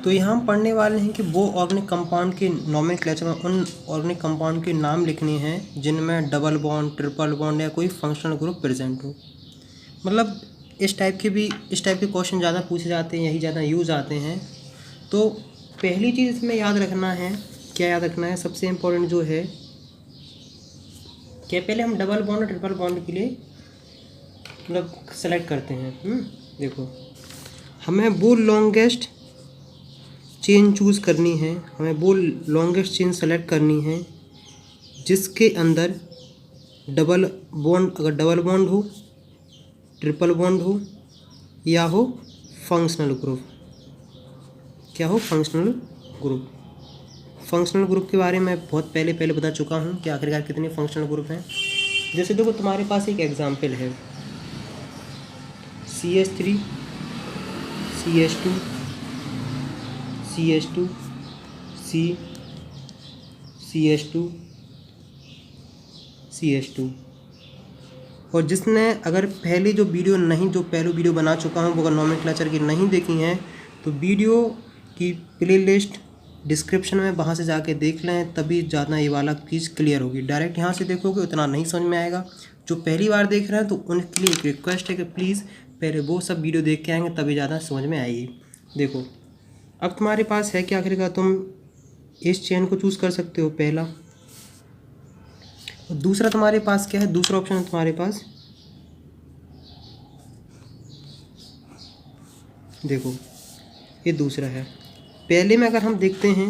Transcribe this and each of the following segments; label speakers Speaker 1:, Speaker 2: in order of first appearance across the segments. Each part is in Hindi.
Speaker 1: तो यहाँ हम पढ़ने वाले हैं कि वो ऑर्गेनिक कंपाउंड के नोमेनक्लेचर में उन ऑर्गेनिक कंपाउंड के नाम लिखने हैं जिनमें डबल बॉन्ड, ट्रिपल बॉन्ड या कोई फंक्शनल ग्रुप प्रेजेंट हो। मतलब इस टाइप के क्वेश्चन ज़्यादा पूछे जाते हैं, यही ज़्यादा यूज़ आते हैं। तो पहली चीज़ इसमें याद रखना है, क्या याद रखना है, सबसे इम्पोर्टेंट जो है कि पहले हम डबल बॉन्ड और ट्रिपल बॉन्ड के लिए मतलब सेलेक्ट करते हैं। देखो, हमें वो लॉन्गेस्ट चेन चूज़ करनी है, हमें वो लॉन्गेस्ट चेन सेलेक्ट करनी है जिसके अंदर डबल बॉन्ड, अगर डबल बॉन्ड हो, ट्रिपल बॉन्ड हो या हो फंक्शनल ग्रुप। क्या हो? Functional group. फंक्शनल ग्रुप के बारे में बहुत पहले बता चुका हूँ कि आखिरकार कितने फंक्शनल ग्रुप हैं। जैसे देखो, तुम्हारे पास एक एग्जाम्पल है CH3 CH2 CH2 C CH2 CH2। और जिसने अगर पहले जो पहले वीडियो बना चुका हूँ वो अगर नोमेनक्लेचर की नहीं देखी हैं तो वीडियो की प्लेलिस्ट डिस्क्रिप्शन में वहाँ से जाके देख लें, तभी ज़्यादा ये वाला चीज़ क्लियर होगी। डायरेक्ट यहाँ से देखोगे उतना नहीं समझ में आएगा। जो पहली बार देख रहे हैं तो उनके लिए एक रिक्वेस्ट है कि प्लीज़ पहले वो सब वीडियो देख के आएंगे तभी ज़्यादा समझ में आएगी। देखो, अब तुम्हारे पास है कि आखिरकार तुम इस चेन को चूज़ कर सकते हो, पहला। और दूसरा तुम्हारे पास क्या है? दूसरा ऑप्शन है तुम्हारे पास, देखो ये दूसरा है। पहले में अगर हम देखते हैं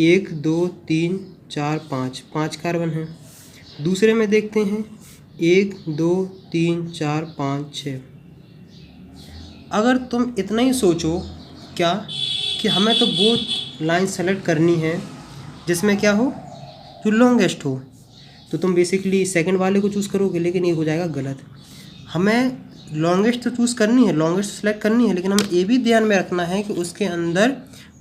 Speaker 1: 1 2 3 4 5 कार्बन हैं। दूसरे में देखते हैं 1 2 3 4 5 6। अगर तुम इतना ही सोचो क्या कि हमें तो वो लाइन सेलेक्ट करनी है जिसमें क्या हो, जो लॉन्गेस्ट हो, तो तुम बेसिकली सेकंड वाले को चूज़ करोगे, लेकिन ये हो जाएगा गलत। हमें लॉन्गेस्ट तो चूज़ करनी है, लॉन्गेस्ट सेलेक्ट करनी है, लेकिन हमें ये भी ध्यान में रखना है कि उसके अंदर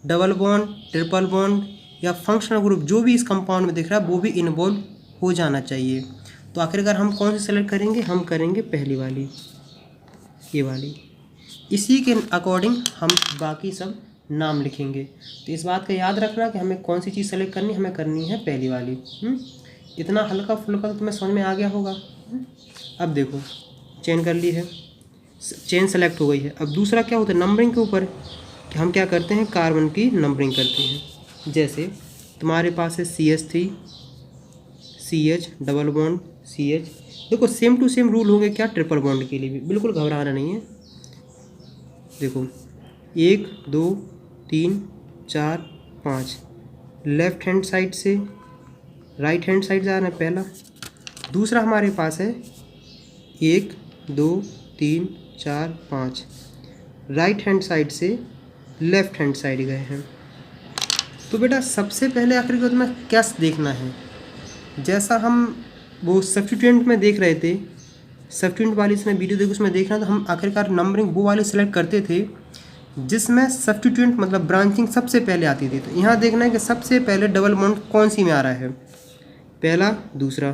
Speaker 1: डबल बॉन्ड, ट्रिपल बॉन्ड या फंक्शनल ग्रुप जो भी इस कंपाउंड में दिख रहा है वो भी इन्वॉल्व हो जाना चाहिए। तो आखिरकार हम कौन सी सेलेक्ट करेंगे? हम करेंगे पहली वाली, ये वाली। इसी के अकॉर्डिंग हम बाकी सब नाम लिखेंगे। तो इस बात का याद रखना कि हमें कौन सी चीज़ सेलेक्ट करनी है, हमें करनी है पहली वाली। इतना हल्का फुल्का तो तुम्हें समझ में आ गया होगा। अब देखो, चेन कर ली है, चेन सेलेक्ट हो गई है। अब दूसरा क्या होता है, नंबरिंग के ऊपर कि हम क्या करते हैं, कार्बन की नंबरिंग करते हैं। जैसे तुम्हारे पास है CH3 CH double bond CH। देखो, सेम टू सेम रूल होंगे क्या, ट्रिपल बॉन्ड के लिए भी, बिल्कुल घबराना नहीं है। देखो 1 2 3 4 5 लेफ्ट हैंड साइड से राइट हैंड साइड जाना है पहला। दूसरा हमारे पास है 1 2 3 4 5 राइट हैंड साइड से लेफ्ट हैंड साइड गए हैं। तो बेटा सबसे पहले आखिर को तुम्हें क्या देखना है, जैसा हम वो सब्स्टिट्यूएंट में देख रहे थे, सब्स्टिट्यूएंट वाली इसमें वीडियो देखो, उसमें देखना तो हम आखिरकार नंबरिंग वो वाले सेलेक्ट करते थे जिसमें सब्स्टिट्यूएंट मतलब ब्रांचिंग सबसे पहले आती थी। तो यहाँ देखना है कि सबसे पहले डबल बॉन्ड कौन सी में आ रहा है, पहला दूसरा,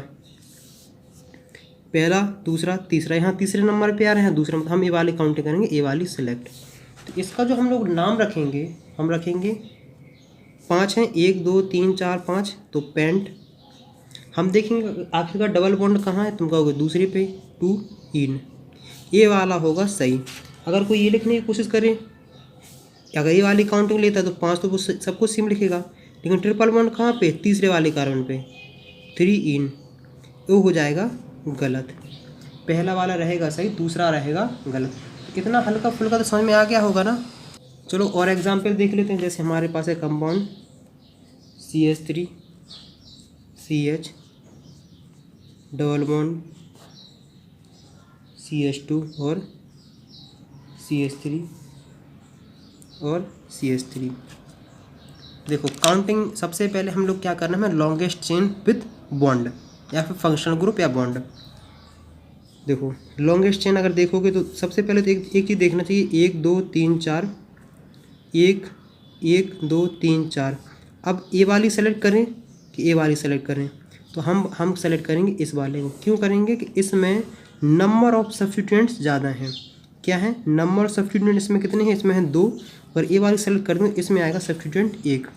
Speaker 1: पहला दूसरा तीसरा, यहाँ तीसरे नंबर पे आ रहे हैं दूसरा, मतलब हम ये वाली काउंटिंग करेंगे, ये वाली सेलेक्ट। तो इसका जो हम लोग नाम रखेंगे, हम रखेंगे 5 हैं, 1 2 3 4 5, तो पेंट। हम देखेंगे आखिरकार डबल बॉन्ड कहाँ है, तुम कहोगे दूसरे पे, 2 इन, ये वाला होगा सही। अगर कोई ये लिखने की कोशिश करे, अगर ये वाली काउंटिंग लेता है तो 5 तो वो सब कुछ सेम लिखेगा, लेकिन ट्रिपल बॉन्ड कहाँ पे, तीसरे वाले कार्बन पे, 3 इन, वो हो जाएगा गलत। पहला वाला रहेगा सही, दूसरा रहेगा गलत। इतना हल्का फुल्का तो समझ में आ गया होगा ना। चलो और एग्जांपल देख लेते हैं। जैसे हमारे पास है compound CH3 CH double bond CH2 और CH3 और CH3। देखो काउंटिंग सबसे पहले हम लोग क्या करना है, हमें लॉन्गेस्ट चेन विथ बॉन्ड या फिर फंक्शनल ग्रुप या बॉन्ड। देखो लॉन्गेस्ट चेन अगर देखोगे तो सबसे पहले तो एक चीज़ देखना चाहिए, 1 2 3 4, 1 1 2 3 4। अब ए वाली सेलेक्ट करें कि ए वाली सेलेक्ट करें, तो हम सेलेक्ट करेंगे इस वाले को। क्यों करेंगे कि इसमें नंबर ऑफ सब्स्टिट्यूएंट्स ज़्यादा हैं। क्या है, नंबर सब्स्टिट्यूएंट इसमें कितने हैं, इसमें हैं 2, और ये वाली सेलेक्ट कर दूँ, इसमें आएगा सब्स्टिट्यूएंट 1।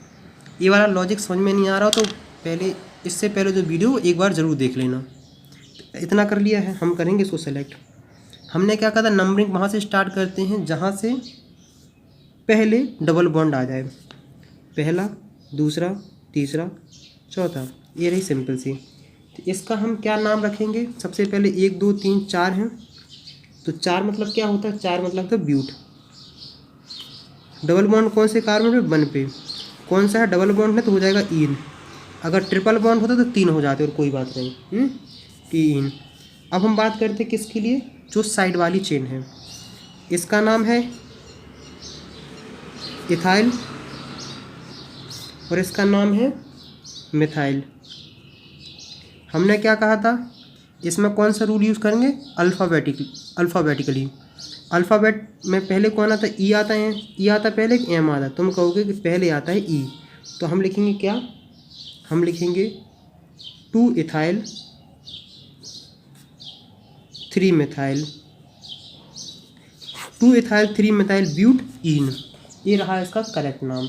Speaker 1: ये वाला लॉजिक समझ में नहीं आ रहा तो पहले, इससे पहले जो वीडियो एक बार ज़रूर देख लेना। इतना कर लिया है, हम करेंगे इसको सेलेक्ट। हमने क्या कहा था, नंबरिंग वहाँ से स्टार्ट करते हैं जहाँ से पहले डबल बॉन्ड आ जाए, पहला, दूसरा, तीसरा, चौथा, ये रही सिंपल सी। तो इसका हम क्या नाम रखेंगे, सबसे पहले 1 2 3 4 हैं, तो 4 मतलब क्या होता है, 4 मतलब तो ब्यूट। डबल बॉन्ड कौन से कार्बन पे, 1 पे। कौन सा है, डबल बॉन्ड है तो हो जाएगा इन। अगर ट्रिपल बॉन्ड होता तो 3 हो जाते और कोई बात नहीं, इन। अब हम बात करते हैं किसके लिए, जो साइड वाली चेन है, इसका नाम है इथाइल और इसका नाम है मिथाइल। हमने क्या कहा था, इसमें कौन सा रूल यूज़ करेंगे, अल्फ़ाबेटिकली। अल्फ़ाबेट में पहले कौन आता है, ई आता है, ई आता पहले कि एम आता है, तुम कहोगे कि पहले आता है ई, तो हम लिखेंगे क्या, हम लिखेंगे 2 ethyl 3 methyl, 2 ethyl 3 methyl butene. ये रहा इसका करेक्ट नाम।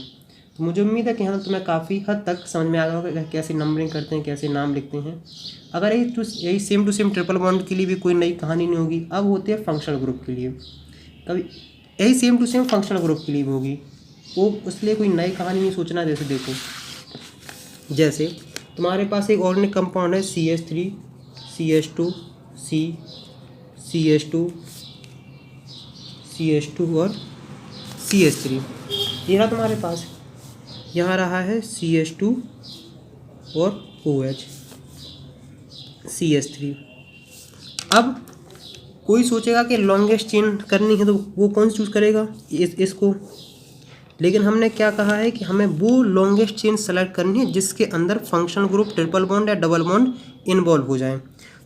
Speaker 1: तो मुझे उम्मीद है कि हाँ तुम्हें काफ़ी हद तक समझ में आ गया होगा कैसे नंबरिंग करते हैं, कैसे नाम लिखते हैं। अगर यही same to same triple bond के लिए भी कोई नई कहानी नहीं होगी, अब होती है फंक्शनल ग्रुप के लिए, कभी यही same to same functional group के लिए भी होगी, वो उसलिए कोई नई कहानी नहीं सोचना। जैसे देखो, जैसे तुम्हारे पास एक ऑर्गेनिक कंपाउंड है CH3 CH2 CH2 CH2 और CH3, ये रहा तुम्हारे पास, यहाँ रहा है CH2 और OH CH3। अब कोई सोचेगा कि लॉन्गेस्ट चेन करनी है तो वो कौन सी चूज़ करेगा, इसको। लेकिन हमने क्या कहा है कि हमें वो लॉन्गेस्ट चेन सेलेक्ट करनी है जिसके अंदर फंक्शनल ग्रुप ट्रिपल बॉन्ड या डबल बॉन्ड इन्वॉल्व हो जाए।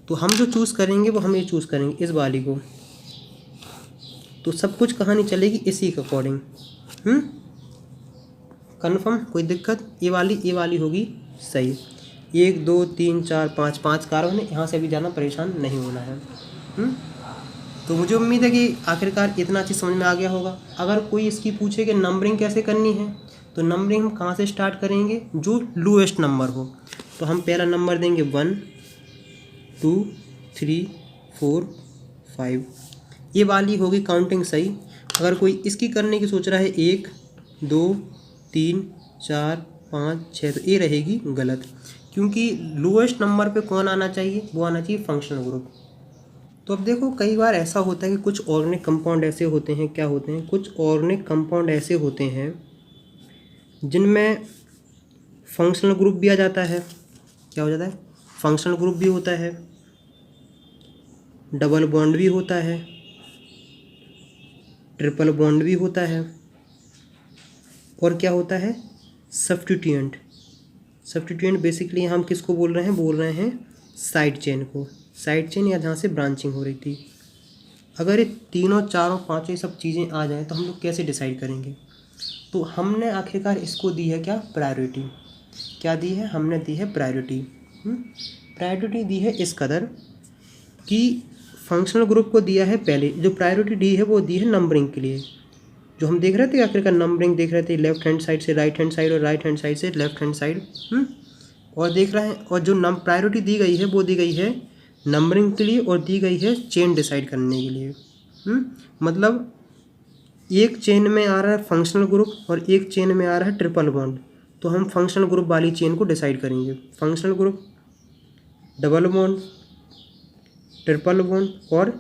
Speaker 1: तो हम जो चूज़ करेंगे वो हम ये चूज़ करेंगे इस वाली को, तो सब कुछ कहानी चलेगी इसी के अकॉर्डिंग। कन्फर्म, कोई दिक्कत, ये वाली होगी सही। 1 2 3 4 5 कार्बन है, यहाँ से भी ज़्यादा परेशान नहीं होना है। तो मुझे उम्मीद है कि आखिरकार इतना चीज़ समझ में आ गया होगा। अगर कोई इसकी पूछे कि नंबरिंग कैसे करनी है, तो नंबरिंग हम कहाँ से स्टार्ट करेंगे, जो लोएस्ट नंबर हो। तो हम पहला नंबर देंगे 1 2 3 4 5, ये वाली होगी काउंटिंग सही। अगर कोई इसकी करने की सोच रहा है 1 2 3 4 5 6, तो ये रहेगी गलत, क्योंकि लोएस्ट नंबर पे कौन आना चाहिए, वो आना चाहिए फंक्शनल ग्रुप। तो अब देखो, कई बार ऐसा होता है कि कुछ ऑर्गेनिक कंपाउंड ऐसे होते हैं, क्या होते हैं, कुछ ऑर्गेनिक कंपाउंड ऐसे होते हैं जिनमें फंक्शनल ग्रुप भी आ जाता है। क्या हो जाता है, फंक्शनल ग्रुप भी होता है, डबल बॉन्ड भी होता है, ट्रिपल बॉन्ड भी होता है, और क्या होता है, सब्स्टिट्यूएंट। सब्स्टिट्यूएंट बेसिकली हम किसको बोल रहे हैं साइड चेन को, साइड चेन या जहाँ से ब्रांचिंग हो रही थी। अगर ये तीनों चारों पांचों सब चीज़ें आ जाएं तो हम लोग कैसे डिसाइड करेंगे। तो हमने आखिरकार इसको दी है क्या, प्रायोरिटी। क्या दी है, हमने दी है प्रायोरिटी। प्रायोरिटी दी है इस कदर कि फंक्शनल ग्रुप को दिया है पहले, जो प्रायोरिटी दी है वो दी है नंबरिंग के लिए। जो हम देख रहे थे आखिरकार नंबरिंग देख रहे थे, लेफ्ट हैंड साइड से राइट हैंड साइड और राइट हैंड साइड से लेफ्ट हैंड साइड, और देख रहे हैं। और जो प्रायोरिटी दी गई है वो दी गई है नंबरिंग के लिए और दी गई है चेन डिसाइड करने के लिए। मतलब एक चेन में आ रहा है फंक्शनल ग्रुप और एक चेन में आ रहा है ट्रिपल बॉन्ड, तो हम फंक्शनल ग्रुप वाली चेन को डिसाइड करेंगे। Functional group, double bond, triple bond और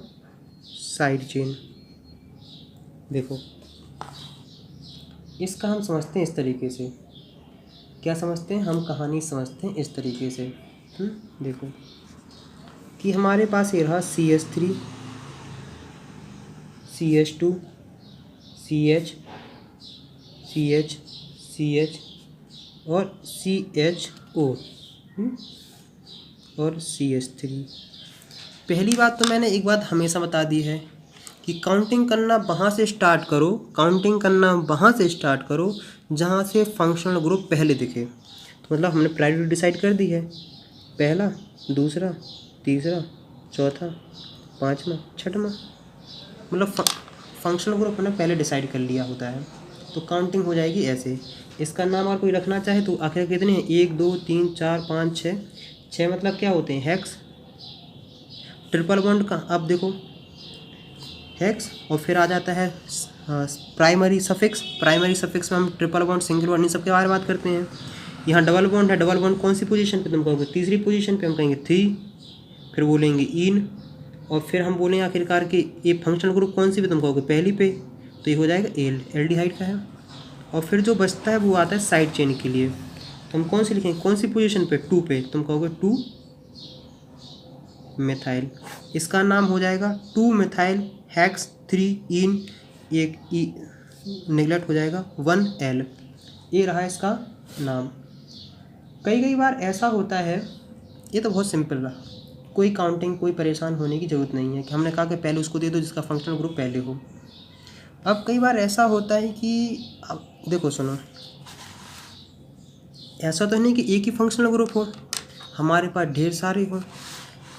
Speaker 1: साइड चेन। देखो, इसका हम समझते हैं इस तरीके से। क्या समझते हैं, हम कहानी समझते हैं इस तरीके से। देखो कि हमारे पास ये रहा CH3 CH2 CH CH CH और CHO और CH3। पहली बात तो मैंने एक बात हमेशा बता दी है कि काउंटिंग करना वहाँ से स्टार्ट करो, काउंटिंग करना वहाँ से स्टार्ट करो जहाँ से फंक्शनल ग्रुप पहले दिखे। तो मतलब हमने प्रायोरिटी डिसाइड कर दी है, पहला, दूसरा, तीसरा, चौथा, पाँचवा, छठवां। मतलब फंक्शनल ग्रुप हमने पहले डिसाइड कर लिया होता है, तो काउंटिंग हो जाएगी ऐसे। इसका नाम अगर कोई रखना चाहे तो आखिर कितने हैं, 1 2 3 4 5 6, 6 मतलब क्या होते हैं, हेक्स। ट्रिपल बॉन्ड का अब देखो हेक्स, और फिर आ जाता है प्राइमरी सफिक्स। प्राइमरी सफिक्स में हम ट्रिपल बॉन्ड, सिंगल बॉन्ड, इन सब के बारे में बात करते हैं। यहाँ डबल बॉन्ड है, डबल बॉन्ड कौन सी पोजीशन पे तुम कहोगे, तीसरी पोजीशन पे हम कहेंगे 3, फिर बोलेंगे इन, और फिर हम बोलेंगे आखिरकार कि ये फंक्शनल ग्रुप कौन सी पे तुम कहोगे, पहली पे, तो ये हो जाएगा एल्डिहाइड का है। और फिर जो बचता है वो आता है साइड चेन के लिए, तो हम कौन सी लिखेंगे, कौन सी पोजीशन पे, 2 पे, तुम कहोगे 2 मिथाइल। इसका नाम हो जाएगा 2 मिथाइल हेक्स 3 इन, एक ई निगलेक्ट हो जाएगा 1L, ये रहा इसका नाम। कई बार ऐसा होता है, ये तो बहुत सिंपल रहा, कोई काउंटिंग, कोई परेशान होने की ज़रूरत नहीं है कि हमने कहा कि पहले उसको दे दो जिसका फंक्शनल ग्रुप पहले हो। अब कई बार ऐसा होता है कि अब देखो सुनो, ऐसा तो नहीं कि एक ही फंक्शनल ग्रुप हो, हमारे पास ढेर सारे हो।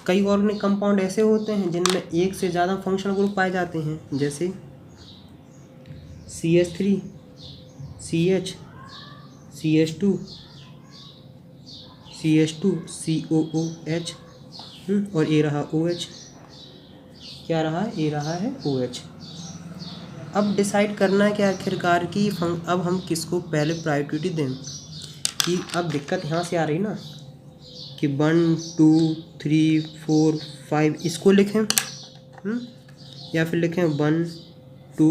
Speaker 1: कई ऑर्गेनिक कंपाउंड ऐसे होते हैं जिनमें एक से ज़्यादा फंक्शनल ग्रुप पाए जाते हैं, जैसे CH3 CH CH2 CH2 COOH, और ये रहा OH, क्या रहा, ये रहा है OH। अब डिसाइड करना है कि आखिरकार की अब हम किसको पहले प्रायोरिटी दें, कि अब दिक्कत यहाँ से आ रही ना कि 1 2 3 4 5 इसको लिखें, या फिर लिखें 1 2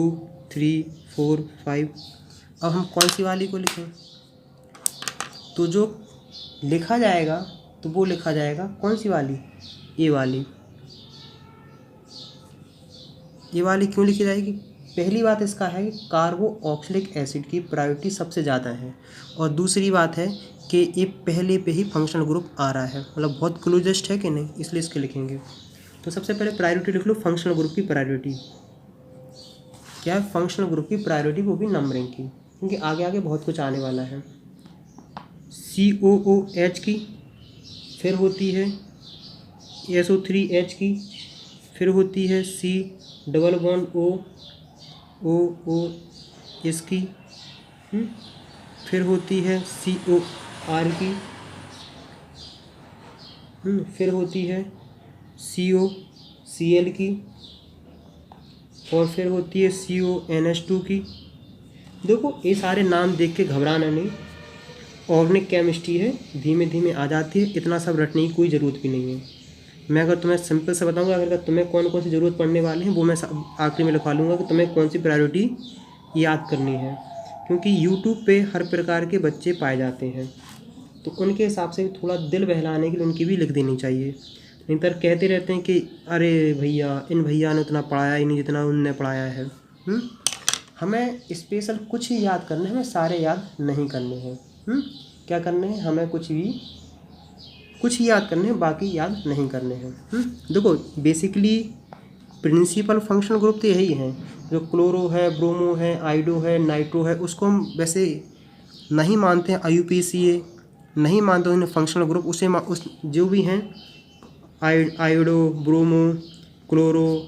Speaker 1: 3 4 5। अब हम कौन सी वाली को लिखें, तो जो लिखा जाएगा तो वो लिखा जाएगा कौन सी वाली, ये वाली। ये वाली क्यों लिखी जाएगी, पहली बात इसका है कि कार्बोक्सिलिक एसिड की प्रायोरिटी सबसे ज़्यादा है, और दूसरी बात है कि ये पहले पे ही फंक्शनल ग्रुप आ रहा है, मतलब बहुत क्लोजेस्ट है कि नहीं, इसलिए इसके लिखेंगे। तो सबसे पहले प्रायोरिटी लिख लो, फंक्शनल ग्रुप की प्रायोरिटी क्या है, फंक्शनल ग्रुप की प्रायोरिटी, वो भी नंबरिंग की, क्योंकि आगे आगे बहुत कुछ आने वाला है। COOH की, फिर होती है SO3H की, फिर होती है C डबल बॉन्ड O इसकी, फिर होती है COR की, फिर होती है COCl की, और फिर होती है CONH2 की। देखो ये सारे नाम देख के घबराना नहीं, ऑर्गेनिक केमिस्ट्री है, धीमे धीमे आ जाती है, इतना सब रटने की कोई ज़रूरत भी नहीं है। मैं अगर तुम्हें सिंपल से बताऊंगा, अगर तुम्हें कौन कौन सी ज़रूरत पड़ने वाले हैं वो मैं आखिरी में लिखवा लूँगा कि तुम्हें कौन सी प्रायोरिटी याद करनी है, क्योंकि यूट्यूब पे हर प्रकार के बच्चे पाए जाते हैं, तो उनके हिसाब से थोड़ा दिल बहलाने के लिए उनकी भी लिख देनी चाहिए। नहीं तो कहते रहते हैं कि अरे भैया, इन भैया ने उतना पढ़ाया ही नहीं जितना उनने पढ़ाया है। हमें स्पेशल कुछ ही याद करने हैं, हमें सारे याद नहीं करने हैं। क्या करने हैं, हमें कुछ ही याद करने हैं, बाकी याद नहीं करने हैं। देखो बेसिकली प्रिंसिपल फंक्शनल ग्रुप तो यही है, जो क्लोरो है, ब्रोमो है, आइडो है, नाइट्रो है, उसको हम वैसे नहीं मानते हैं, IUPAC नहीं मानते उन्हें फंक्शनल ग्रुप, उस जो भी हैं आइडो, ब्रोमो, क्लोरो,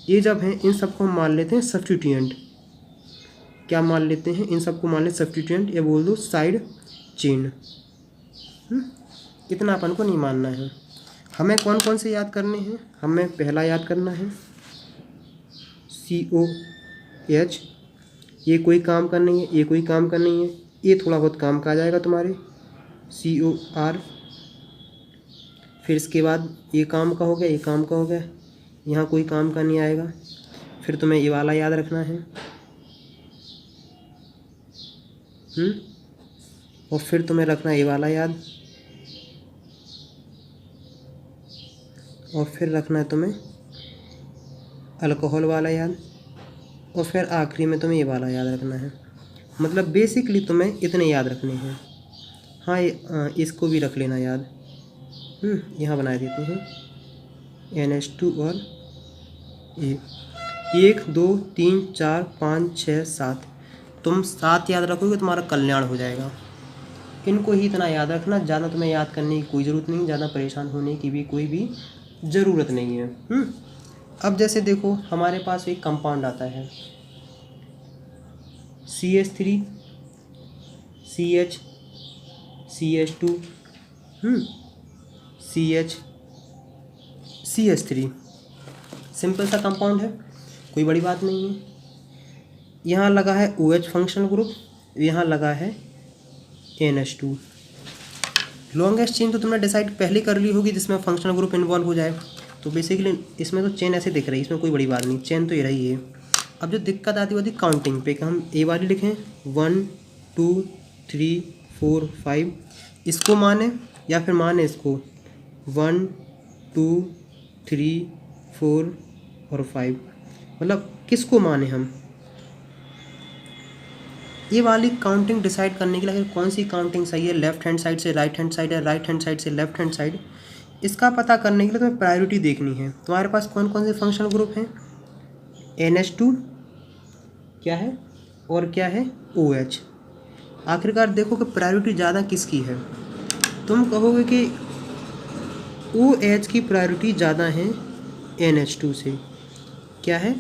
Speaker 1: ये जब हैं इन सबको हम मान लेते हैं सब्स्टिट्यूएंट। क्या मान लेते हैं, इन सबको मान लेते सब्स्टिट्यूएंट, या बोल दो साइड चेन। इतना अपन को नहीं मानना है। हमें कौन कौन से याद करने हैं, हमें पहला याद करना है COH, ये कोई काम का नहीं है, ये कोई काम का नहीं है, ये थोड़ा बहुत काम का आ जाएगा तुम्हारे। COR, फिर इसके बाद ये काम का हो गया, ये काम का हो गया, यहाँ कोई काम का नहीं आएगा। फिर तुम्हें ये वाला याद रखना है, और फिर तुम्हें रखना ये वाला याद, और फिर रखना है तुम्हें अल्कोहल वाला याद, और फिर आखिरी में तुम्हें ये वाला याद रखना है। मतलब बेसिकली तुम्हें इतने याद रखने हैं। हाँ इसको भी रख लेना याद, यहाँ बना देते हैं NH2 और 1 2 3 4 5 6 7। तुम 7 याद रखोगे तुम्हारा कल्याण हो जाएगा। इनको ही इतना याद रखना, ज़्यादा तुम्हें याद करने की कोई ज़रूरत नहीं, ज़्यादा परेशान होने की भी कोई भी ज़रूरत नहीं है। अब जैसे देखो हमारे पास एक कंपाउंड आता है CH3 CH CH2 CH CH3, simple सा कंपाउंड है, कोई बड़ी बात नहीं है। यहाँ लगा है OH फंक्शनल ग्रुप, यहाँ लगा है NH2। लॉन्गेस्ट चेन तो तुमने डिसाइड पहले कर ली होगी जिसमें फंक्शनल ग्रुप इन्वॉल्व हो जाए। तो बेसिकली इसमें तो चेन ऐसे दिख रही है, इसमें कोई बड़ी बात नहीं, चेन तो ये रही है। अब जो दिक्कत आती होती काउंटिंग पे, कि हम ए वाली लिखें 1 2 3 4 5, इसको माने या फिर माने इसको 1 2 3 4 और 5, मतलब किसको माने हम। ये वाली काउंटिंग डिसाइड करने के लिए कौन सी काउंटिंग सही है, लेफ्ट हैंड साइड से राइट हैंड साइड है, राइट हैंड साइड से लेफ्ट हैंड साइड, इसका पता करने के लिए तुम्हें प्रायोरिटी देखनी है। तुम्हारे पास कौन कौन से फंक्शनल ग्रुप हैं, NH2 क्या है और क्या है OH। आखिरकार देखो कि प्रायोरिटी ज़्यादा किसकी है। तुम कहोगे कि OH की प्रायोरिटी ज़्यादा है NH2 से। क्या है,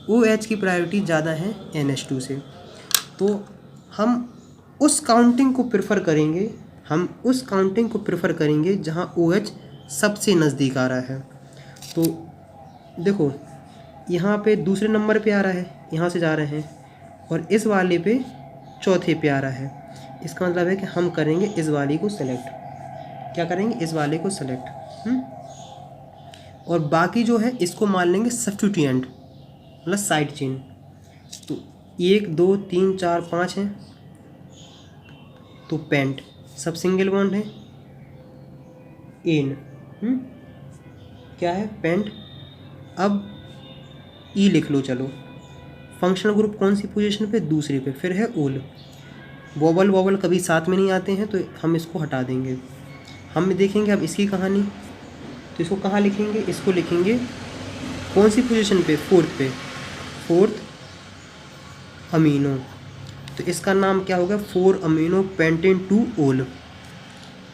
Speaker 1: OH की प्रायोरिटी ज़्यादा है NH2 से। तो हम उस काउंटिंग को प्रेफर करेंगे, जहाँ OH सबसे नज़दीक आ रहा है। तो देखो यहाँ पे दूसरे नंबर पे आ रहा है, यहाँ से जा रहे हैं, और इस वाले पे चौथे पे आ रहा है। इसका मतलब है कि हम करेंगे इस वाले को सेलेक्ट। क्या करेंगे, इस वाले को सेलेक्ट। और बाकी जो है इसको मान लेंगे सब्स्टिट्यूएंट, मतलब साइड चेन। तो 1 2 3 4 5 हैं, तो पेंट सब सिंगल बॉन्ड है। एन क्या है, पेंट। अब ई लिख लो, चलो फंक्शनल ग्रुप कौन सी पोजीशन पे, दूसरे पे, फिर है ओल। वोवल कभी साथ में नहीं आते हैं तो हम इसको हटा देंगे। हम देखेंगे अब इसकी कहानी, तो इसको कहाँ लिखेंगे, इसको लिखेंगे कौन सी पोजीशन पे, फोर्थ पे, फोर्थ अमीनो। तो इसका नाम क्या होगा, 4 अमीनो पेंटेन 2 ओल।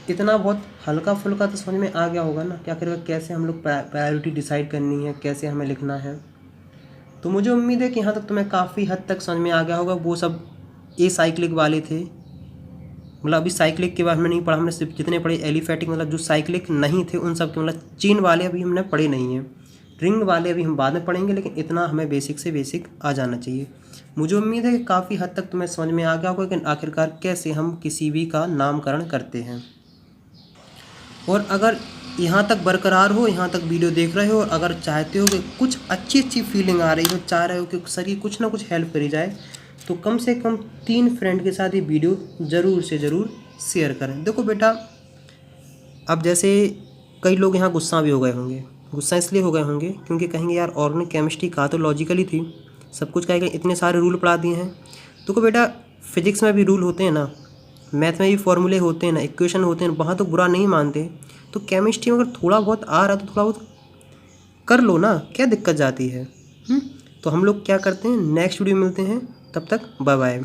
Speaker 1: इतना बहुत हल्का फुल्का तो समझ में आ गया होगा ना, क्या करेगा, कैसे हम लोग प्रायोरिटी डिसाइड करनी है, कैसे हमें लिखना है। तो मुझे उम्मीद है कि यहाँ तक तुम्हें काफ़ी हद तक समझ में आ गया होगा। वो सब ए साइक्लिक वाले थे, मतलब अभी साइक्लिक के बारे में नहीं पढ़ा हमने, सिर्फ जितने पढ़े एलिफेटिक, मतलब जो साइक्लिक नहीं थे उन सब के, मतलब चेन वाले अभी हमने पढ़े नहीं हैं, रिंग वाले अभी हम बाद में पढ़ेंगे, लेकिन इतना हमें बेसिक से बेसिक आ जाना चाहिए। मुझे उम्मीद है कि काफ़ी हद तक तुम्हें समझ में आ गया होगा कि आखिरकार कैसे हम किसी भी का नामकरण करते हैं। और अगर यहाँ तक बरकरार हो, यहाँ तक वीडियो देख रहे हो, और अगर चाहते हो कि कुछ अच्छी फीलिंग आ रही हो, चाह रहे हो कि सर ये कुछ ना कुछ हेल्प करी जाए, तो कम से कम 3 फ्रेंड के साथ ये वीडियो ज़रूर से ज़रूर शेयर करें। देखो बेटा, अब जैसे कई लोग यहाँ गुस्सा भी हो गए होंगे, गुस्सा इसलिए हो गए होंगे क्योंकि कहेंगे यार ऑर्गेनिक केमिस्ट्री का तो लॉजिकली थी, सब कुछ कहेंगे, इतने सारे रूल पढ़ा दिए हैं। तो बेटा फिजिक्स में भी रूल होते हैं ना, मैथ में भी फॉर्मूले होते हैं ना, इक्वेशन होते हैं, वहाँ तो बुरा नहीं मानते। तो केमिस्ट्री में अगर थोड़ा बहुत आ रहा तो थोड़ा बहुत कर लो ना, क्या दिक्कत जाती है। तो हम लोग क्या करते हैं, नेक्स्ट वीडियो मिलते हैं, तब तक बाय बाय।